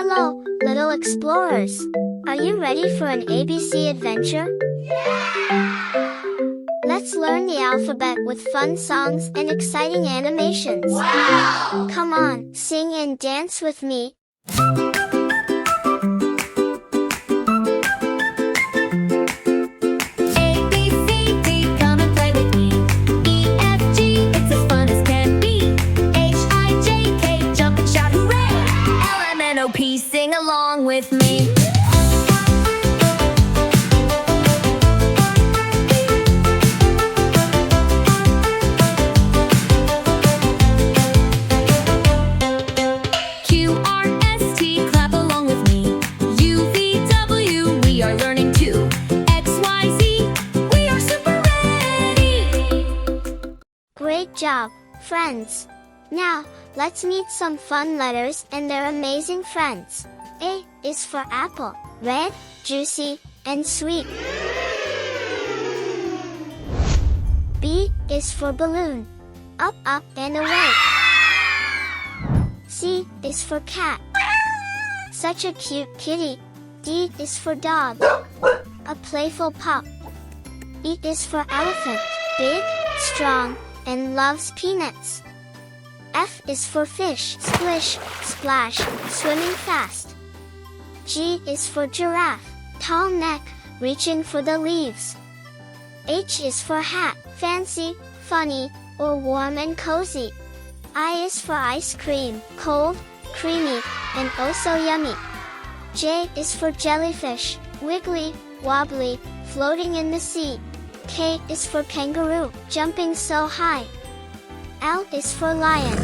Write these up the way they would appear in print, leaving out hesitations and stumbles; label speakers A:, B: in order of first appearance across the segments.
A: Hello, little explorers. Are you ready for an ABC adventure? Let's learn the alphabet with fun songs and exciting animations.
B: Wow!
A: Come on, sing and dance with me.
B: Sing along with me. QRST, clap along with me. UVW, we are learning too. XYZ, we are super ready.
A: Great job, friends. Now, let's meet some fun letters and their amazing friends. A is for apple, red, juicy, and sweet. B is for balloon, up, up, and away. C is for cat, such a cute kitty. D is for dog, a playful pup. E is for elephant, big, strong, and loves peanuts. F is for fish, splish, splash, swimming fast. G is for giraffe, tall neck, reaching for the leaves. H is for hat, fancy, funny, or warm and cozy. I is for ice cream, cold, creamy, and oh so yummy. J is for jellyfish, wiggly, wobbly, floating in the sea. K is for kangaroo, jumping so high. L is for lion,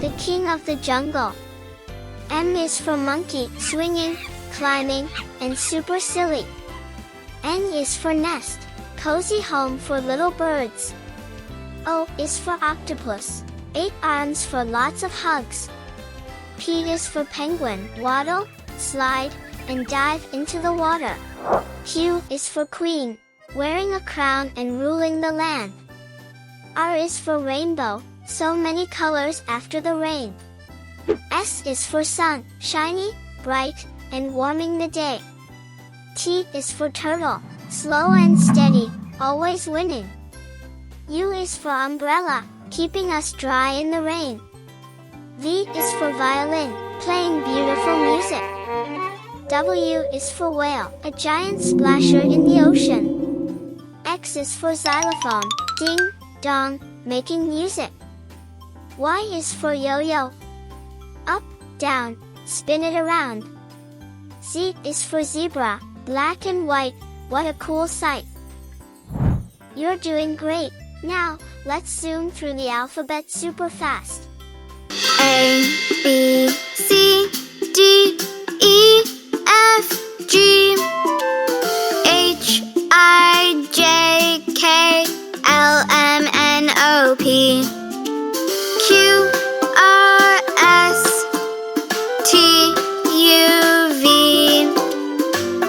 A: the king of the jungle. M is for monkey, swinging, climbing, and super silly. N is for nest, cozy home for little birds. O is for octopus, 8 arms for lots of hugs. P is for penguin, waddle, slide, and dive into the water. Q is for queen, wearing a crown and ruling the land. R is for rainbow, so many colors after the rain. S is for sun, shiny, bright, and warming the day. T is for turtle, slow and steady, always winning. U is for umbrella, keeping us dry in the rain. V is for violin, playing beautiful music. W is for whale, a giant splasher in the ocean. X is for xylophone, ding, dong, making music. Y is for yo-yo, up, down, spin it around. Z is for zebra, black and white, what a cool sight. You're doing great. Now, let's zoom through the alphabet super fast.
B: A, B, C, D, E, F, G, H, I, J, K, L, M, N, O, P, Q, R, S, T, U, V,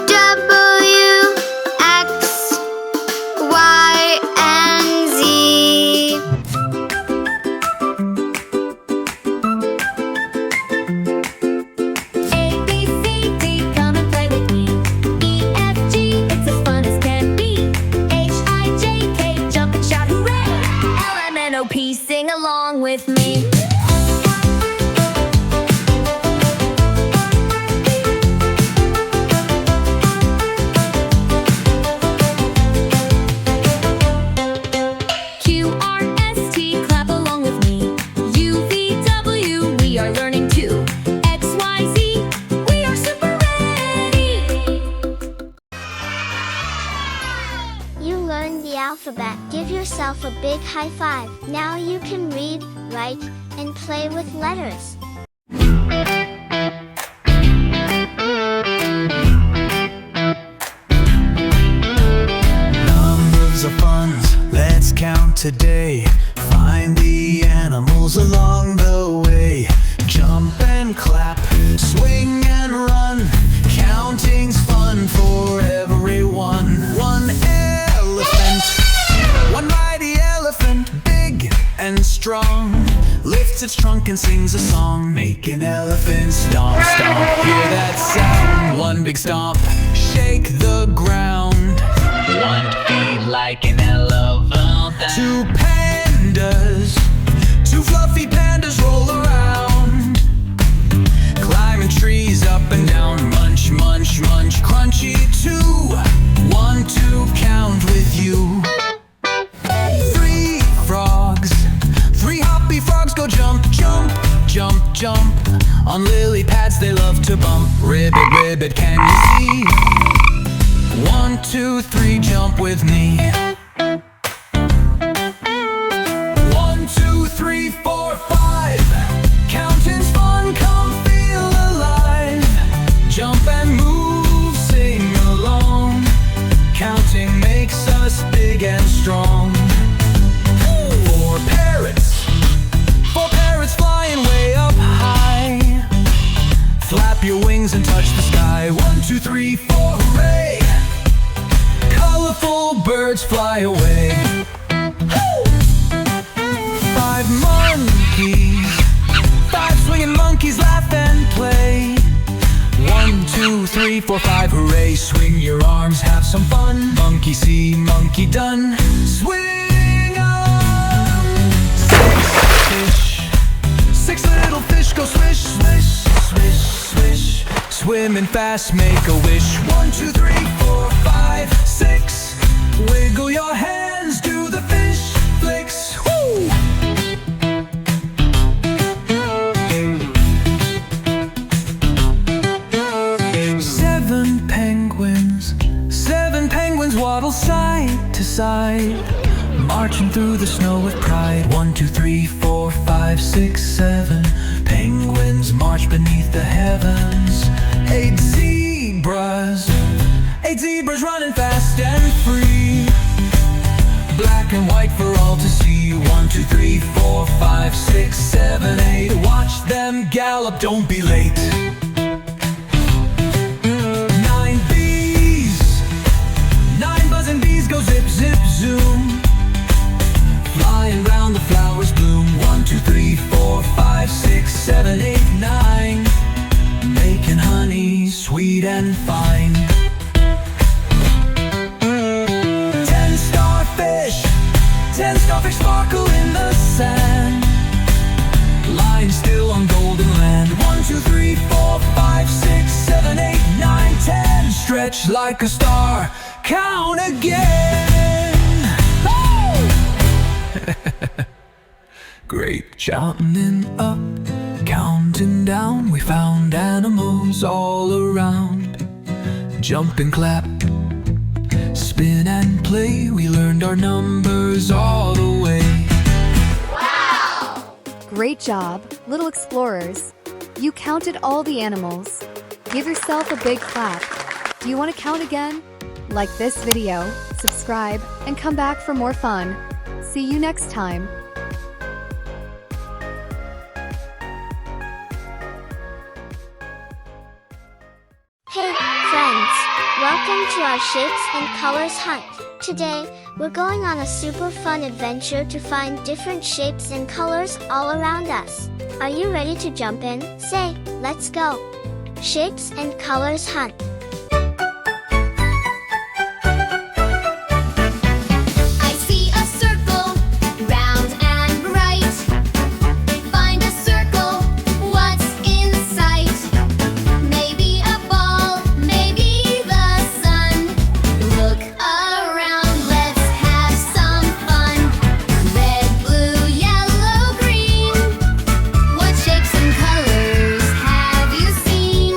B: W, X, Y, and Z. A, B, C, D, come and play with me. E, F, G, it's as fun as can be. H, I, J, K, jump and shout hooray! L, M, N, O, P, sing along with me. QRST, clap along with me. UVW, we are learning too. XYZ, we are super ready.
A: You learned the alphabet. Give yourself a big high five. Now you can read, write, and play with letters.
C: Numbers are fun, let's count today. Find the animals along the way. Jump and clap, swing and run. Counting's fun for everyone. One elephant, one mighty elephant, big and strong. lifts its trunk and sings a song. Make an elephant stomp, stomp. Hear that sound? One big stomp, shake the ground.
D: 1 feet like an elephant.
C: 2 pandas, 2 fluffy pandas roll around, climbing trees up and down. Munch, munch, munch, crunchy 2. 1, 2, count with you. 3 frogs, 3 hoppy frogs go jump, jump, jump, jump. On lily pads they love to bump. Ribbit, ribbit, can you see? 1, 2, 3, jump with me. 1, 2, 3, 4, 5. Counting's fun, come feel alive. Jump and move, sing along. Counting makes us big and strong. 4 parrots, 4 parrots flying way up high. Flap your wings and touch the sky. 1, 2, 3, 4, hooray! Colorful birds fly away. 5 monkeys, 5 swinging monkeys laugh and play. 1, 2, 3, 4, 5, hooray! Swing your arms, have some fun. Monkey see, monkey done. Swing on. 6 fish, 6 little fish go swish, swish, swish, swish. Swimming fast, make a wish. 1, 2, 3, 4, 5, 6. Wiggle your hands, do the fish flicks. Woo! 7 penguins, 7 penguins waddle side to side, marching through the snow with pride. 1, 2, 3, 4, 5, 6, 7. Penguins march beneath the heavens. 8 zebras, 8 zebras running fast and free. Black and white for all to see. 1, 2, 3, 4, 5, 6, 7, 8. Watch them gallop, don't be late. 9 bees, 9 buzzing bees go zip, zip, zoom, flying round the flowers bloom. 1, 2, 3, 4, 5, 6, 7, 8, 9. Making honey sweet and fine. 10 starfish, 10 starfish sparkle in the sand, lying still on golden land. 1, 2, 3, 4, 5, 6, 7, 8, 9, 10. Stretch like a star, count again. Great. Counting up, counting down, we found animals all around. Jump and clap, spin and play, we learned our numbers all the way.
E: Great job, little explorers. You counted all the animals. Give yourself a big clap. Do you want to count again? Like this video, subscribe, and come back for more fun. See you next time.
A: Hey, friends! Welcome to our Shapes and Colors Hunt. Today, we're going on a super fun adventure to find different shapes and colors all around us. Are you ready to jump in? Say, let's go! Shapes and Colors Hunt.
B: I see a circle, round and bright. Find a circle, what's in sight? Maybe a ball, maybe the sun. Look around, let's have some fun. Red, blue, yellow, green. What shapes and colors have you seen?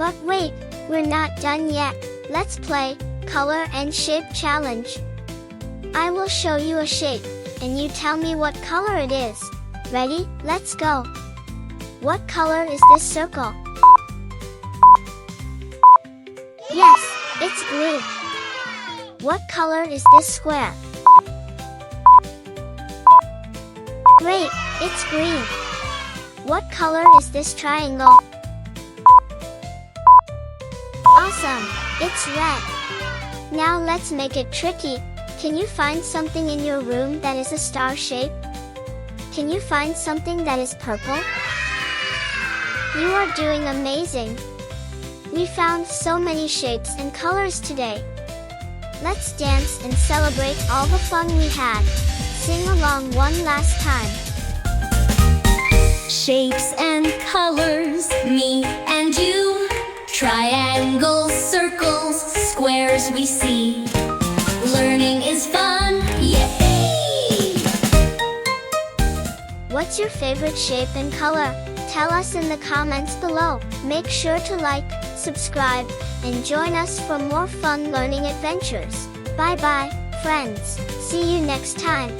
A: But wait, we're not done yet. Let's play Color and Shape Challenge. I will show you a shape, and you tell me what color it is. Ready? Let's go. What color is this circle? Yes, it's blue. What color is this square? Great, it's green. What color is this triangle? Awesome, it's red. Now let's make it tricky. Can you find something in your room that is a star shape? Can you find something that is purple? You are doing amazing. We found so many shapes and colors today. Let's dance and celebrate all the fun we had. Sing along one last time.
B: Shapes and colors, me and you. Triangles, circles, squares we see. Learning is fun, yay!
A: What's your favorite shape and color? Tell us in the comments below. Make sure to like, subscribe, and join us for more fun learning adventures. Bye bye, friends. See you next time.